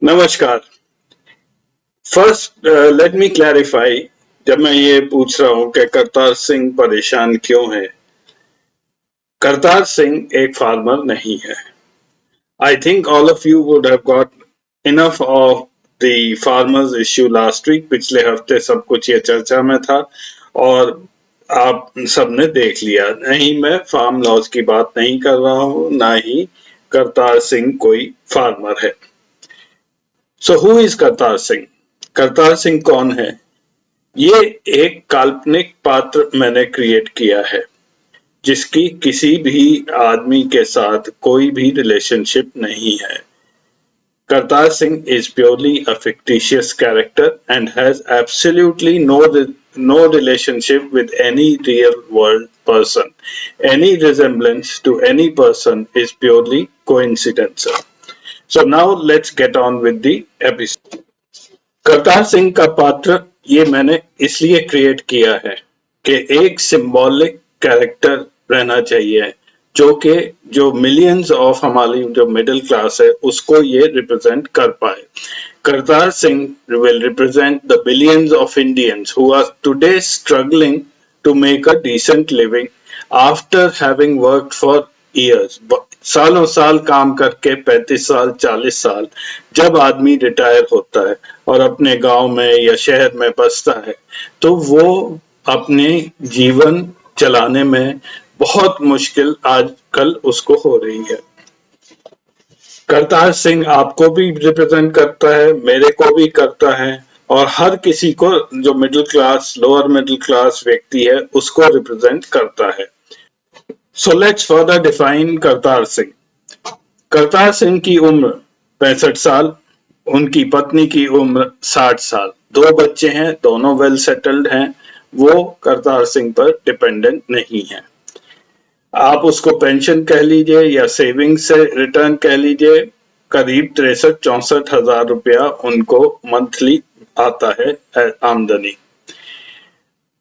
नमस्कार। First let me clarify. जब मैं ये पूछ रहा हूँ कि करतार सिंह परेशान क्यों है, करतार सिंह एक फार्मर नहीं है। I think all of you would have got enough of the farmers issue last week. पिछले हफ्ते सब कुछ ये चर्चा में था और आप सबने देख लिया। नहीं, मैं फार्म लॉज की बात नहीं कर रहा हूँ, ना ही करतार सिंह कोई फार्मर है। So who is Kartar Singh? Kartar Singh कौन है? ये एक काल्पनिक पात्र मैंने क्रिएट किया है जिसकी किसी भी आदमी के साथ कोई भी रिलेशनशिप नहीं है। Kartar Singh is purely a fictitious character and has absolutely no relationship with any real world person. Any resemblance to any person is purely coincidental. So now let's get on with the episode. Kartar Singh का पात्र ये मैंने इसलिए create किया है कि एक symbolic character रहना चाहिए जो मिलियंस ऑफ हमारी जो मिडिल क्लास है उसको ये रिप्रेजेंट कर पाए। Kartar Singh will represent the billions of Indians who are today struggling to make a decent living after having worked for years. सालों साल काम करके 35 साल 40 साल जब आदमी रिटायर होता है और अपने गांव में या शहर में बसता है तो वो अपने जीवन चलाने में बहुत मुश्किल आजकल उसको हो रही है। करतार सिंह आपको भी रिप्रेजेंट करता है, मेरे को भी करता है और हर किसी को जो middle class lower middle class व्यक्ति है उसको रिप्रेजेंट करता है। So let's further define Kartar Singh. Kartar Singh की उम्र 65 साल, उनकी पत्नी की उम्र 60 साल, दो बच्चे हैं, दोनों वेल सेटल्ड हैं। वो करतार सिंह पर डिपेंडेंट नहीं है। आप उसको पेंशन कह लीजिए या सेविंग से रिटर्न कह लीजिए। करीब 63-64 हजार रुपया उनको मंथली आता है आमदनी।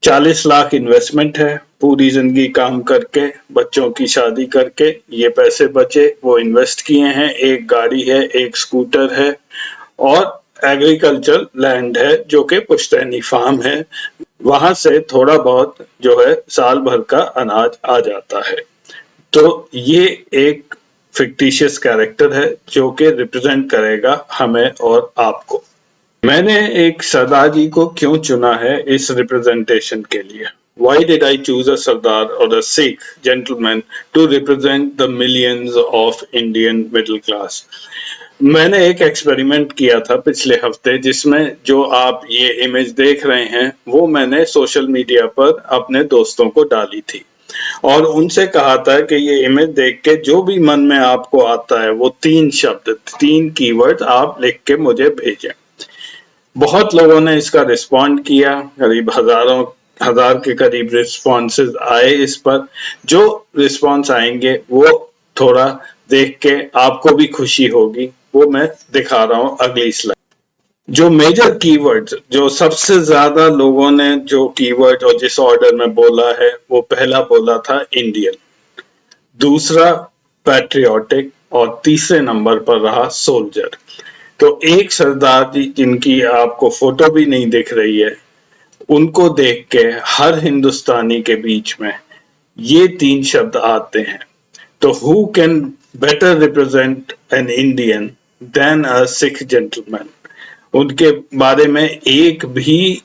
40 लाख इन्वेस्टमेंट है। पूरी जिंदगी काम करके बच्चों की शादी करके ये पैसे बचे वो इन्वेस्ट किए हैं। एक गाड़ी है, एक स्कूटर है और एग्रीकल्चर लैंड है जो कि पुश्तैनी फार्म है। वहां से थोड़ा बहुत जो है साल भर का अनाज आ जाता है। तो ये एक फिक्टिशियस कैरेक्टर है जो कि रिप्रेजेंट करेगा हमें और आपको। मैंने एक सरदार जी को क्यों चुना है इस रिप्रेजेंटेशन के लिए? Why did I choose a Sardar or a Sikh gentleman to represent the millions of Indian middle class? मैंने एक एक्सपेरिमेंट किया था पिछले हफ्ते जिसमें जो आप ये इमेज देख रहे हैं वो मैंने सोशल मीडिया पर अपने दोस्तों को डाली थी और उनसे कहा था कि ये इमेज देख के जो भी मन में आपको आता है वो 3 शब्द 3 कीवर्ड आप लिख के मुझे भेजें। बहुत लोगों ने इसका रिस्पॉन्ड किया, करीब हजार के करीब रिस्पॉन्सेज आए इस पर। जो रिस्पॉन्स आएंगे वो थोड़ा देख के आपको भी खुशी होगी, वो मैं दिखा रहा हूं अगली स्लाइड। जो मेजर कीवर्ड्स जो सबसे ज्यादा लोगों ने जो कीवर्ड और जिस ऑर्डर में बोला है वो पहला बोला था इंडियन, दूसरा पैट्रियोटिक और तीसरे नंबर पर रहा सोल्जर। तो एक सरदार जी जिनकी आपको फोटो भी नहीं दिख रही है उनको देख के हर हिंदुस्तानी के बीच में ये 3 शब्द आते हैं। तो who can better represent an Indian than a Sikh gentleman? उनके बारे में एक भी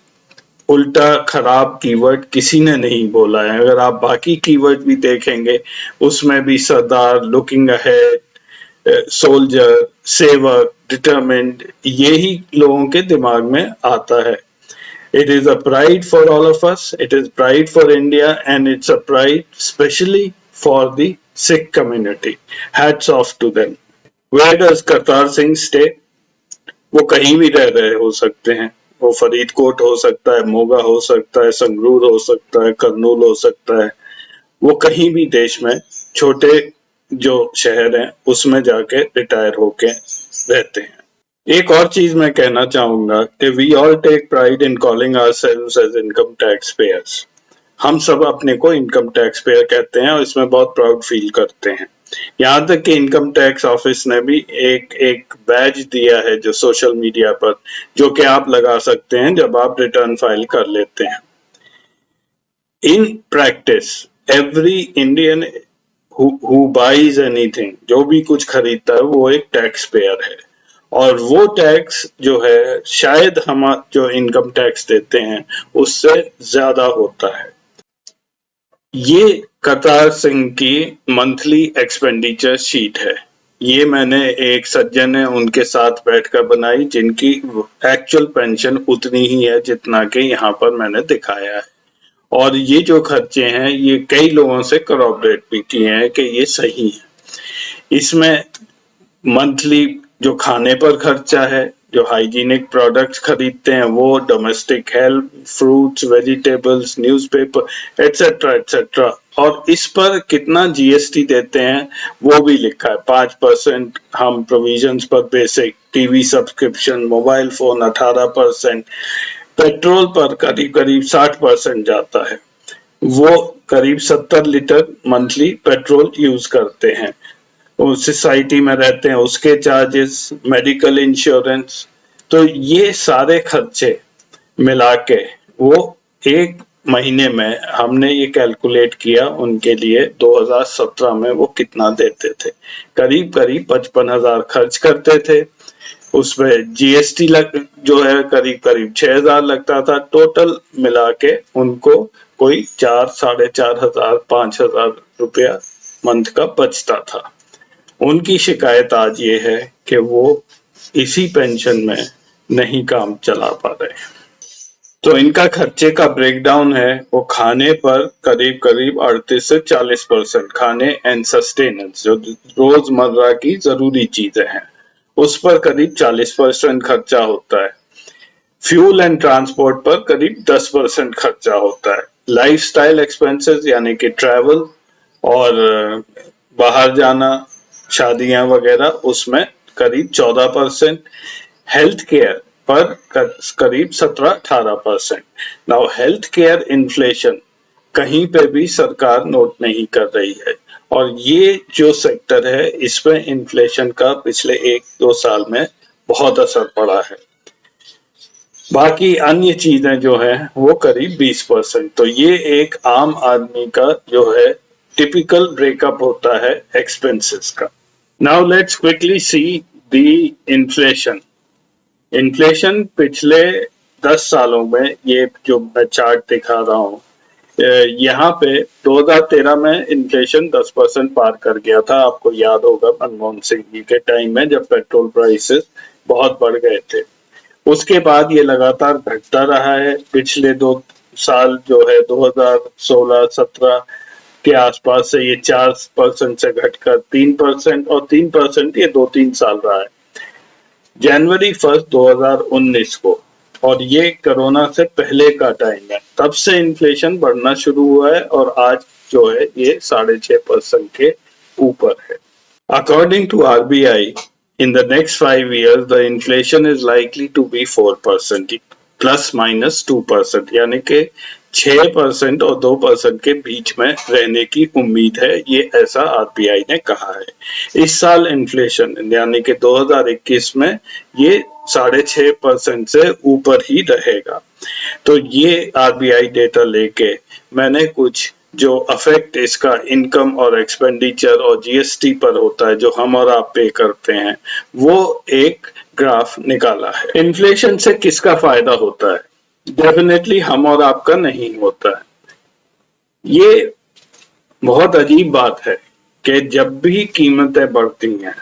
उल्टा खराब कीवर्ड किसी ने नहीं बोला है। अगर आप बाकी कीवर्ड भी देखेंगे उसमें भी सरदार, लुकिंग अहेड, सोल्जर, सेवक, डिटरमिन्ड यही लोगों के दिमाग में आता है। It is a pride for all of us. It is pride for India and it's a pride especially for the Sikh community. Hats off to them. Where does Kartar Singh stay? वो कहीं भी रह रहे हो सकते हैं। वो फरीदकोट हो सकता है, मोगा हो सकता है, संगरूर हो सकता है, करनूल हो सकता है। वो कहीं भी देश में छोटे जो शहर हैं उसमें जाके रिटायर होके रहते हैं। एक और चीज मैं कहना चाहूंगा कि we all take pride in calling ourselves as income tax payers. हम सब अपने को इनकम टैक्स पेयर कहते हैं और इसमें बहुत प्राउड फील करते हैं। यहाँ तक कि इनकम टैक्स ऑफिस ने भी एक बैज दिया है जो सोशल मीडिया पर, जो कि आप लगा सकते हैं जब आप रिटर्न फाइल कर लेते हैं। In practice every Indian who buys anything, जो भी कुछ खरीदता है वो एक टैक्स पेयर है, और वो टैक्स जो है शायद हम जो इनकम टैक्स देते हैं उससे ज्यादा होता है। ये कतार सिंह की मंथली एक्सपेंडिचर शीट है। ये मैंने एक सज्जन है उनके साथ बैठकर बनाई, जिनकी एक्चुअल पेंशन उतनी ही है जितना कि यहाँ पर मैंने दिखाया है, और ये जो खर्चे हैं ये कई लोगों से corroborate भी किए हैं कि ये सही है। इसमें मंथली जो खाने पर खर्चा है, जो हाइजीनिक प्रोडक्ट्स खरीदते हैं वो, domestic help, fruits, vegetables, newspaper etcetera etcetera, और इस पर कितना जीएसटी देते हैं वो भी लिखा है। 5% हम प्रोविजंस पर, basic TV subscription, mobile phone 18%, petrol पर करीब करीब 60% जाता है। वो करीब 70 लीटर मंथली पेट्रोल यूज करते हैं, सोसाइटी में रहते हैं उसके चार्जेस, मेडिकल इंश्योरेंस। तो ये सारे खर्चे मिला के वो एक महीने में हमने ये कैलकुलेट किया उनके लिए 2017 में वो कितना देते थे। करीब करीब 55,000 खर्च करते थे, उसमें जीएसटी जो है करीब करीब 6,000 लगता था। टोटल मिला के उनको कोई 4, 4,500, 5,000 रुपया मंथ का बचता था। उनकी शिकायत आज ये है कि वो इसी पेंशन में नहीं काम चला पा रहे। तो इनका खर्चे का ब्रेकडाउन है, वो खाने पर करीब करीब 38 से 40%, खाने एंड सस्टेनेंस जो रोजमर्रा की जरूरी चीजें हैं उस पर करीब 40% खर्चा होता है। फ्यूल एंड ट्रांसपोर्ट पर करीब 10% खर्चा होता है। लाइफस्टाइल एक्सपेंसेस यानी कि ट्रैवल और बाहर जाना, शादियां वगैरह, उसमें करीब 14%। हेल्थ केयर पर करीब 17-18%। नाउ हेल्थ केयर इन्फ्लेशन कहीं पे भी सरकार नोट नहीं कर रही है, और ये जो सेक्टर है इसमें इन्फ्लेशन का पिछले 1-2 साल में बहुत असर पड़ा है। बाकी अन्य चीजें जो है वो करीब 20%। तो ये एक आम आदमी का जो है टिपिकल ब्रेकअप होता है एक्सपेंसेस का। Now let's quickly see the inflation. Inflation पिछले 10 सालों में, ये जो मैं चार्ट दिखा रहा हूँ, यहाँ पे 2013 में इन्फ्लेशन 10% पार कर गया था। आपको याद होगा मनमोहन सिंह जी के टाइम में जब पेट्रोल प्राइसेस बहुत बढ़ गए थे। उसके बाद ये लगातार घटता रहा है। पिछले 2 साल जो है 2016-17 के आसपास से ये 4% से घटकर 3%, और 3% ये 2-3 साल रहा है। जनवरी 1 2019 को, और ये कोरोना से पहले का टाइम है, तब से इन्फ्लेशन बढ़ना शुरू हुआ है और आज जो है ये 6.5% के ऊपर है। According to RBI, in the next 5 years, the inflation is likely to be 4%, plus minus 2%, यानी कि 6% और 2% के बीच में रहने की उम्मीद है, ये ऐसा आरबीआई ने कहा है। इस साल इन्फ्लेशन यानी कि 2021 में ये 6.5% से ऊपर ही रहेगा। तो ये आरबीआई डेटा लेके मैंने कुछ जो अफेक्ट इसका इनकम और एक्सपेंडिचर और जीएसटी पर होता है, जो हम और आप पे करते हैं, वो एक ग्राफ निकाला है। इन्फ्लेशन से किसका फायदा होता है? डेफिनेटली हम और आपका नहीं होता है। ये बहुत अजीब बात है कि जब भी कीमतें बढ़ती हैं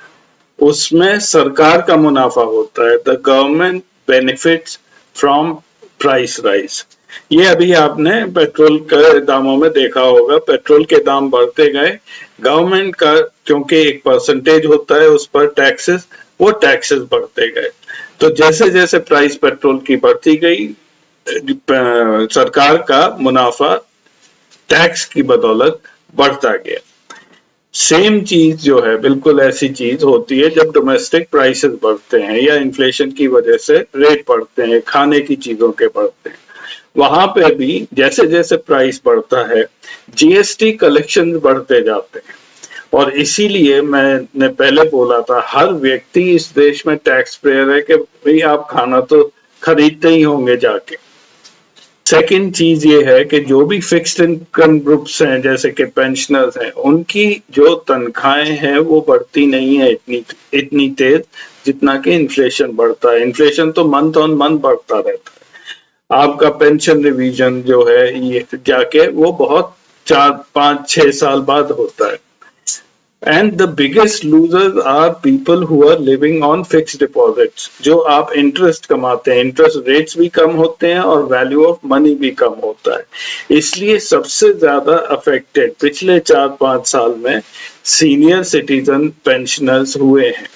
उसमें सरकार का मुनाफा होता है। The government benefits from price rise. ये अभी आपने पेट्रोल के दामों में देखा होगा, पेट्रोल के दाम बढ़ते गए, गवर्नमेंट का क्योंकि एक परसेंटेज होता है उस पर टैक्सेस, वो टैक्सेस बढ़ते गए। तो जैसे जैसे प्राइस पेट्रोल की बढ़ती गई, सरकार का मुनाफा टैक्स की बदौलत बढ़ता गया। सेम चीज जो है, बिल्कुल ऐसी चीज होती है जब डोमेस्टिक प्राइसेस बढ़ते हैं या इन्फ्लेशन की वजह से रेट बढ़ते हैं, खाने की चीजों के बढ़ते हैं। वहां पे भी जैसे जैसे प्राइस बढ़ता है जीएसटी कलेक्शन बढ़ते जाते हैं, और इसीलिए मैंने पहले बोला था, हर व्यक्ति इस देश में टैक्स पेयर है कि भाई आप खाना तो खरीदते ही होंगे जाके। सेकंड चीज ये है कि जो भी फिक्स्ड इनकम ग्रुप्स हैं जैसे कि पेंशनर्स हैं, उनकी जो तनख्वाहें हैं वो बढ़ती नहीं है इतनी तेज जितना कि इन्फ्लेशन बढ़ता है। इन्फ्लेशन तो मंथ ऑन मंथ बढ़ता रहता है। आपका पेंशन रिवीजन जो है ये जाके वो बहुत 4 5 6 साल बाद होता है। And the biggest losers are people who are living on fixed deposits. जो आप इंटरेस्ट कमाते हैं, इंटरेस्ट रेट्स भी कम होते हैं और वैल्यू ऑफ मनी भी कम होता है। इसलिए सबसे ज्यादा अफेक्टेड पिछले 4 5 साल में सीनियर सिटीजन पेंशनर्स हुए हैं,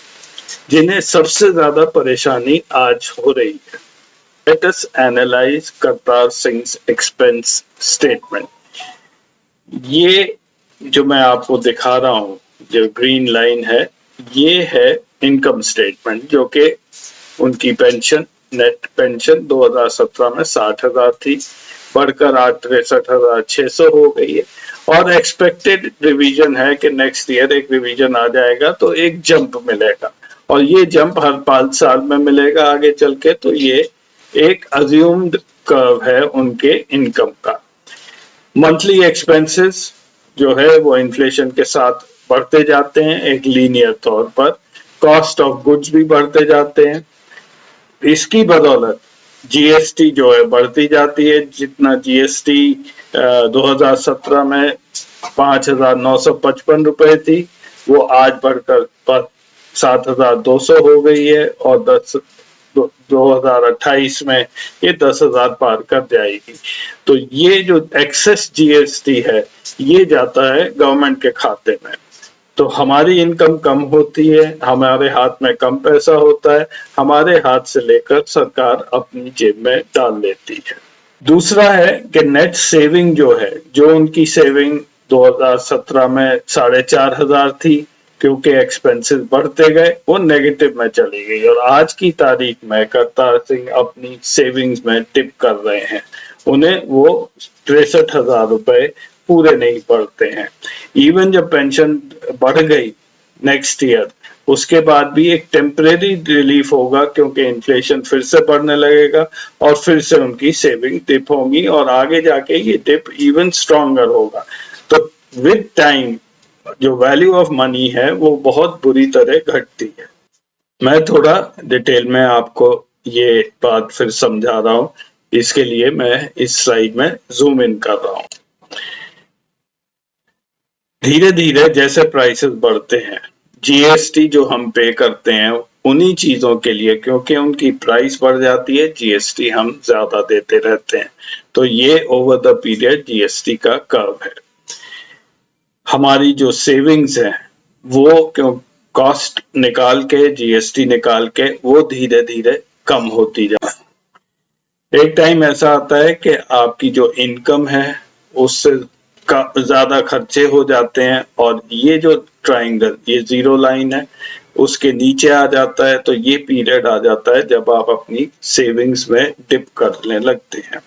जिन्हें सबसे ज्यादा परेशानी आज हो रही है। Let us analyse Kartar Singh expense statement. ये जो मैं आपको दिखा रहा हूं, जो ग्रीन लाइन है, ये है इनकम स्टेटमेंट, जो कि उनकी पेंशन, नेट पेंशन 2017 में 60,000 थी, बढ़कर आज 63,600 हो गई है। और एक्सपेक्टेड रिवीजन है कि नेक्स्ट ईयर एक रिवीजन आ जाएगा तो एक जंप मिलेगा, और ये जंप हर 5 साल में मिलेगा आगे चल के। तो ये एक अज्यूम्ड कर्व है उनके इनकम का। मंथली एक्सपेंसेस जो है वो इन्फ्लेशन के साथ बढ़ते जाते हैं एक लीनियर तौर पर। कॉस्ट ऑफ गुड्स भी बढ़ते जाते हैं। इसकी बदौलत जीएसटी जो है बढ़ती जाती है। जितना जीएसटी 2017 में 5,955 रुपए थी, वो आज बढ़कर 7,200 हो गई है, और 2028 में ये 10,000 पार कर जाएगी। तो ये जो एक्सेस जीएसटी है ये जाता है गवर्नमेंट के खाते में। तो हमारी इनकम कम होती है, हमारे हाथ में कम पैसा होता है, हमारे हाथ से लेकर सरकार अपनी जेब में डाल लेती है। दूसरा है कि नेट सेविंग जो है, जो उनकी सेविंग 2017 में 4,500 थी, क्योंकि एक्सपेंसेस बढ़ते गए वो नेगेटिव में चली गई, और आज की तारीख में करतार सिंह अपनी सेविंग्स में टिप कर रहे हैं। उन्हें वो 63,000 रुपए पूरे नहीं पड़ते हैं। इवन जब पेंशन बढ़ गई नेक्स्ट ईयर, उसके बाद भी एक टेम्परेरी रिलीफ होगा, क्योंकि इन्फ्लेशन फिर से बढ़ने लगेगा और फिर से उनकी सेविंग डिप होगी, और आगे जाके ये डिप इवन स्ट्रॉन्गर होगा। तो विद टाइम जो वैल्यू ऑफ मनी है वो बहुत बुरी तरह घटती है। मैं थोड़ा डिटेल में आपको ये बात फिर समझा रहा हूं, इसके लिए मैं इस स्लाइड में जूम इन कर रहा हूं। धीरे धीरे जैसे प्राइसेस बढ़ते हैं, जीएसटी जो हम पे करते हैं उन्हीं चीजों के लिए, क्योंकि उनकी प्राइस बढ़ जाती है, जीएसटी हम ज्यादा देते रहते हैं। तो ये ओवर द पीरियड जीएसटी का कर्व है। हमारी जो सेविंग्स है वो क्यों कॉस्ट निकाल के, जीएसटी निकाल के, वो धीरे धीरे कम होती जा। एक टाइम ऐसा आता है कि आपकी जो इनकम है उससे ज्यादा खर्चे हो जाते हैं, और ये जो ट्राइंगल, ये जीरो लाइन है, उसके नीचे आ जाता है। तो ये पीरियड आ जाता है जब आप अपनी सेविंग्स में डिप करने लगते हैं।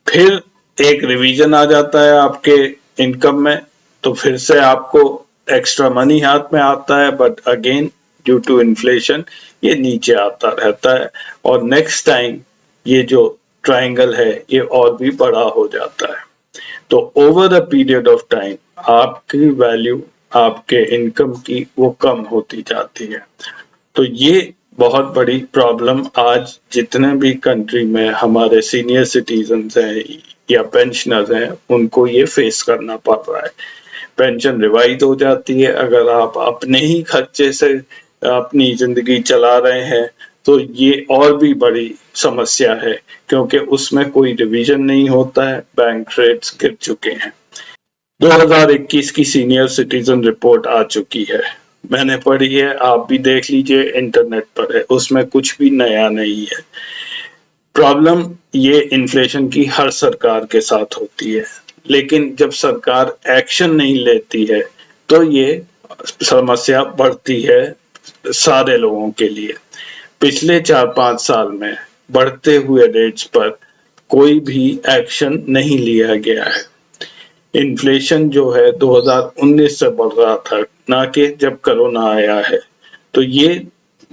फिर एक रिवीजन आ जाता है आपके इनकम में, तो फिर से आपको एक्स्ट्रा मनी हाथ में आता है, but again due to inflation ये नीचे आता रहता है, और नेक्स्ट टाइम ये जो ट्राइंगल है ये और भी बड़ा हो जाता है। तो over the period of time आपकी वैल्यू, आपके इनकम की, वो कम होती जाती है। तो ये बहुत बड़ी प्रॉब्लम आज जितने भी कंट्री में हमारे सीनियर सिटीजन्स हैं या पेंशनर्स हैं, उनको ये फेस करना पड़ रहा है। पेंशन रिवाइज हो जाती है, अगर आप अपने ही खर्चे से अपनी जिंदगी चला रहे हैं तो ये और भी बड़ी समस्या है, क्योंकि उसमें कोई रिवीजन नहीं होता है, बैंक रेट्स गिर चुके हैं। 2021 की सीनियर सिटीजन रिपोर्ट आ चुकी है, मैंने पढ़ी है, आप भी देख लीजिए, इंटरनेट पर है, उसमें कुछ भी नया नहीं है। प्रॉब्लम ये इन्फ्लेशन की हर सरकार के साथ होती है, लेकिन जब सरकार एक्शन नहीं लेती है तो ये समस्या बढ़ती है सारे लोगों के लिए। पिछले 4 5 साल में बढ़ते हुए रेट्स पर कोई भी एक्शन नहीं लिया गया है। इन्फ्लेशन जो है 2019 से बढ़ रहा था, ना कि जब कोरोना आया है। तो ये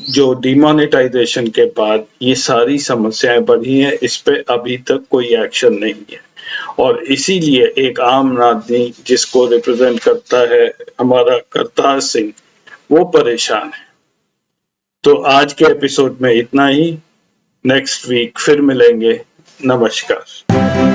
जो डिमोनेटाइजेशन के बाद ये सारी समस्याएं बढ़ी हैं, इस पे अभी तक कोई एक्शन नहीं है और इसीलिए एक आम आदमी जिसको रिप्रेजेंट करता है हमारा करतार सिंह, वो परेशान है। तो आज के एपिसोड में इतना ही। नेक्स्ट वीक फिर मिलेंगे। नमस्कार।